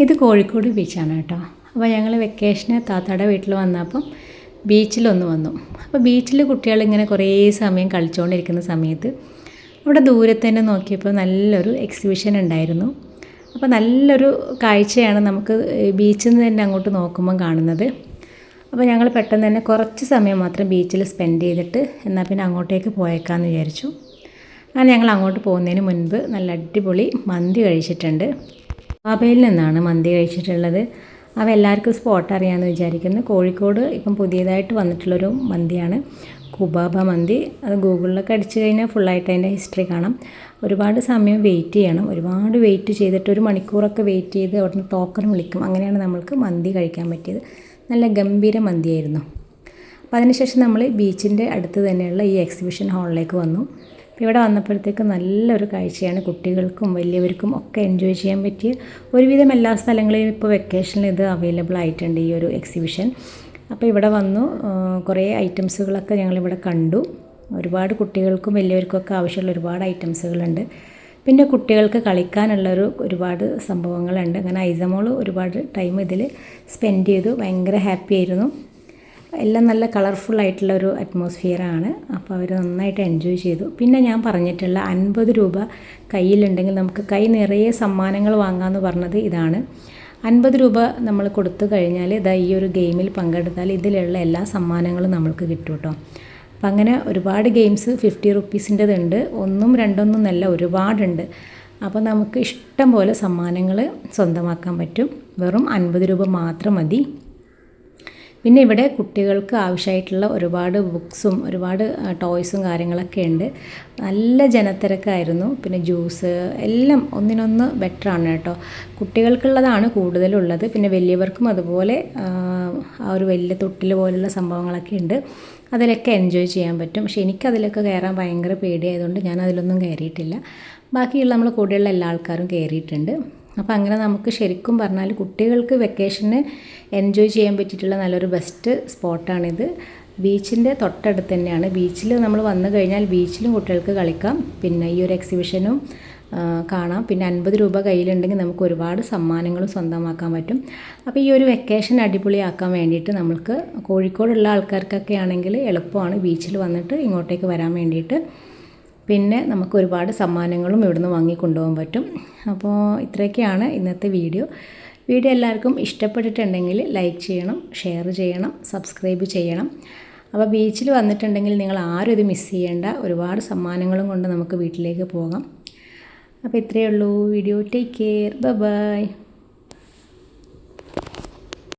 ഇത് കോഴിക്കോട് ബീച്ചാണ് കേട്ടോ. അപ്പോൾ ഞങ്ങൾ വെക്കേഷന് താത്താടെ വീട്ടിൽ വന്നപ്പം ബീച്ചിലൊന്ന് വന്നു. അപ്പോൾ ബീച്ചിൽ കുട്ടികളിങ്ങനെ കുറേ സമയം കളിച്ചുകൊണ്ടിരിക്കുന്ന സമയത്ത് അവിടെ ദൂരത്ത് തന്നെ നോക്കിയപ്പോൾ നല്ലൊരു എക്സിബിഷൻ ഉണ്ടായിരുന്നു. അപ്പോൾ നല്ലൊരു കാഴ്ചയാണ് നമുക്ക് ബീച്ചിൽ നിന്ന് തന്നെ അങ്ങോട്ട് നോക്കുമ്പം കാണുന്നത്. അപ്പോൾ ഞങ്ങൾ പെട്ടെന്ന് തന്നെ കുറച്ച് സമയം മാത്രം ബീച്ചിൽ സ്പെൻഡ് ചെയ്തിട്ട് എന്നാൽ പിന്നെ അങ്ങോട്ടേക്ക് പോയേക്കാമെന്ന് വിചാരിച്ചു. അങ്ങനെ ഞങ്ങൾ അങ്ങോട്ട് പോകുന്നതിന് മുൻപ് നല്ല അടിപൊളി മന്തി കഴിച്ചിട്ടുണ്ട്. ബാബയിൽ നിന്നാണ് മന്തി കഴിച്ചിട്ടുള്ളത്. അവ എല്ലാവർക്കും സ്പോട്ട് അറിയാമെന്ന് വിചാരിക്കുന്നു. കോഴിക്കോട് ഇപ്പം പുതിയതായിട്ട് വന്നിട്ടുള്ളൊരു മന്തിയാണ് കുബാബ മന്തി. അത് ഗൂഗിളിലൊക്കെ അടിച്ചു കഴിഞ്ഞാൽ ഫുള്ളായിട്ട് അതിൻ്റെ ഹിസ്റ്ററി കാണാം. ഒരുപാട് സമയം വെയിറ്റ് ചെയ്യണം. ഒരുപാട് വെയിറ്റ് ചെയ്തിട്ട് 1 മണിക്കൂറൊക്കെ വെയിറ്റ് ചെയ്ത് അവിടുന്ന് ടോക്കൺ വിളിക്കും. അങ്ങനെയാണ് നമ്മൾക്ക് മന്തി കഴിക്കാൻ പറ്റിയത്. നല്ല ഗംഭീര മന്തിയായിരുന്നു. അപ്പോൾ അതിനുശേഷം നമ്മൾ ബീച്ചിൻ്റെ അടുത്ത് തന്നെയുള്ള ഈ എക്സിബിഷൻ ഹാളിലേക്ക് വന്നു. ഇവിടെ വന്നപ്പോഴത്തേക്ക് നല്ലൊരു കാഴ്ചയാണ്. കുട്ടികൾക്കും വലിയവർക്കും ഒക്കെ എൻജോയ് ചെയ്യാൻ പറ്റിയ ഒരുവിധം എല്ലാ സ്ഥലങ്ങളിലും ഇപ്പോൾ വെക്കേഷനിൽ ഇത് അവൈലബിൾ ആയിട്ടുണ്ട്, ഈ ഒരു എക്സിബിഷൻ. അപ്പോൾ ഇവിടെ വന്നു കുറേ ഐറ്റംസുകളൊക്കെ ഞങ്ങളിവിടെ കണ്ടു. ഒരുപാട് കുട്ടികൾക്കും വലിയവർക്കൊക്കെ ആവശ്യമുള്ള ഒരുപാട് ഐറ്റംസുകളുണ്ട്. പിന്നെ കുട്ടികൾക്ക് ഒരുപാട് സംഭവങ്ങളുണ്ട്. അങ്ങനെ ഐസമോൾ ഒരുപാട് ടൈം ഇതിൽ സ്പെൻഡ് ചെയ്തു. ഭയങ്കര ഹാപ്പി ആയിരുന്നു. എല്ലാം നല്ല കളർഫുള്ളായിട്ടുള്ള ഒരു അറ്റ്മോസ്ഫിയറാണ്. അപ്പോൾ അവർ നന്നായിട്ട് എൻജോയ് ചെയ്തു. പിന്നെ ഞാൻ പറഞ്ഞിട്ടുള്ള 50 രൂപ കയ്യിലുണ്ടെങ്കിൽ നമുക്ക് കൈ നിറയെ സമ്മാനങ്ങൾ വാങ്ങാമെന്ന് പറഞ്ഞത് ഇതാണ്. 50 രൂപ നമ്മൾ കൊടുത്തു കഴിഞ്ഞാൽ ഈ ഒരു ഗെയിമിൽ പങ്കെടുത്താൽ ഇതിലുള്ള എല്ലാ സമ്മാനങ്ങളും നമ്മൾക്ക് കിട്ടും കേട്ടോ. അപ്പം അങ്ങനെ ഒരുപാട് ഗെയിംസ് 50 റുപ്പീസിൻ്റെതുണ്ട്. 1ഉം 2ഉം എന്നല്ല, ഒരുപാടുണ്ട്. അപ്പോൾ നമുക്ക് ഇഷ്ടം പോലെ സമ്മാനങ്ങൾ സ്വന്തമാക്കാൻ പറ്റും. വെറും 50 രൂപ മാത്രം മതി. പിന്നെ ഇവിടെ കുട്ടികൾക്ക് ആവശ്യമായിട്ടുള്ള ഒരുപാട് ബുക്സും ഒരുപാട് ടോയ്സും കാര്യങ്ങളൊക്കെ ഉണ്ട്. നല്ല ജനത്തിരക്കായിരുന്നു. പിന്നെ ജ്യൂസ് എല്ലാം ഒന്നിനൊന്ന് ബെറ്ററാണ് കേട്ടോ. കുട്ടികൾക്കുള്ളതാണ് കൂടുതലുള്ളത്. പിന്നെ വലിയവർക്കും അതുപോലെ ആ ഒരു വലിയ തൊട്ടിൽ പോലുള്ള സംഭവങ്ങളൊക്കെ ഉണ്ട്. അതിലൊക്കെ എൻജോയ് ചെയ്യാൻ പറ്റും. പക്ഷേ എനിക്കതിലൊക്കെ കയറാൻ ഭയങ്കര പേടിയായതുകൊണ്ട് ഞാൻ അതിലൊന്നും കയറിയിട്ടില്ല. ബാക്കിയുള്ള നമ്മൾ കൂടെയുള്ള എല്ലാ ആൾക്കാരും കയറിയിട്ടുണ്ട്. അപ്പോൾ അങ്ങനെ നമുക്ക് ശരിക്കും പറഞ്ഞാൽ കുട്ടികൾക്ക് വെക്കേഷന് എൻജോയ് ചെയ്യാൻ പറ്റിയിട്ടുള്ള നല്ലൊരു ബെസ്റ്റ് സ്പോട്ടാണിത്. ബീച്ചിൻ്റെ തൊട്ടടുത്ത് തന്നെയാണ്. ബീച്ചിൽ നമ്മൾ വന്നു കഴിഞ്ഞാൽ ബീച്ചിലും കുട്ടികൾക്ക് കളിക്കാം. പിന്നെ ഈ ഒരു എക്സിബിഷനും കാണാം. പിന്നെ 50 രൂപ കയ്യിലുണ്ടെങ്കിൽ നമുക്ക് ഒരുപാട് സമ്മാനങ്ങളും സ്വന്തമാക്കാൻ പറ്റും. അപ്പോൾ ഈ ഒരു വെക്കേഷൻ അടിപൊളിയാക്കാൻ വേണ്ടിയിട്ട് നമുക്ക് കോഴിക്കോടുള്ള ആൾക്കാർക്കൊക്കെ ആണെങ്കിൽ എളുപ്പമാണ് ബീച്ചിൽ വന്നിട്ട് ഇങ്ങോട്ടേക്ക് വരാൻ വേണ്ടിയിട്ട്. പിന്നെ നമുക്ക് ഒരുപാട് സമ്മാനങ്ങളും ഇവിടുന്ന് വാങ്ങിക്കൊണ്ടുപോകാൻ പറ്റും. അപ്പോൾ ഇത്രയൊക്കെയാണ് ഇന്നത്തെ വീഡിയോ. എല്ലാവർക്കും ഇഷ്ടപ്പെട്ടിട്ടുണ്ടെങ്കിൽ ലൈക്ക് ചെയ്യണം, ഷെയർ ചെയ്യണം, സബ്സ്ക്രൈബ് ചെയ്യണം. അപ്പോൾ ബീച്ചിൽ വന്നിട്ടുണ്ടെങ്കിൽ നിങ്ങൾ ആരും ഇത് മിസ് ചെയ്യേണ്ട. ഒരുപാട് സമ്മാനങ്ങളും കൊണ്ട് നമുക്ക് വീട്ടിലേക്ക് പോകാം. അപ്പോൾ ഇത്രയേ ഉള്ളൂ വീഡിയോ. Take care. ബൈ.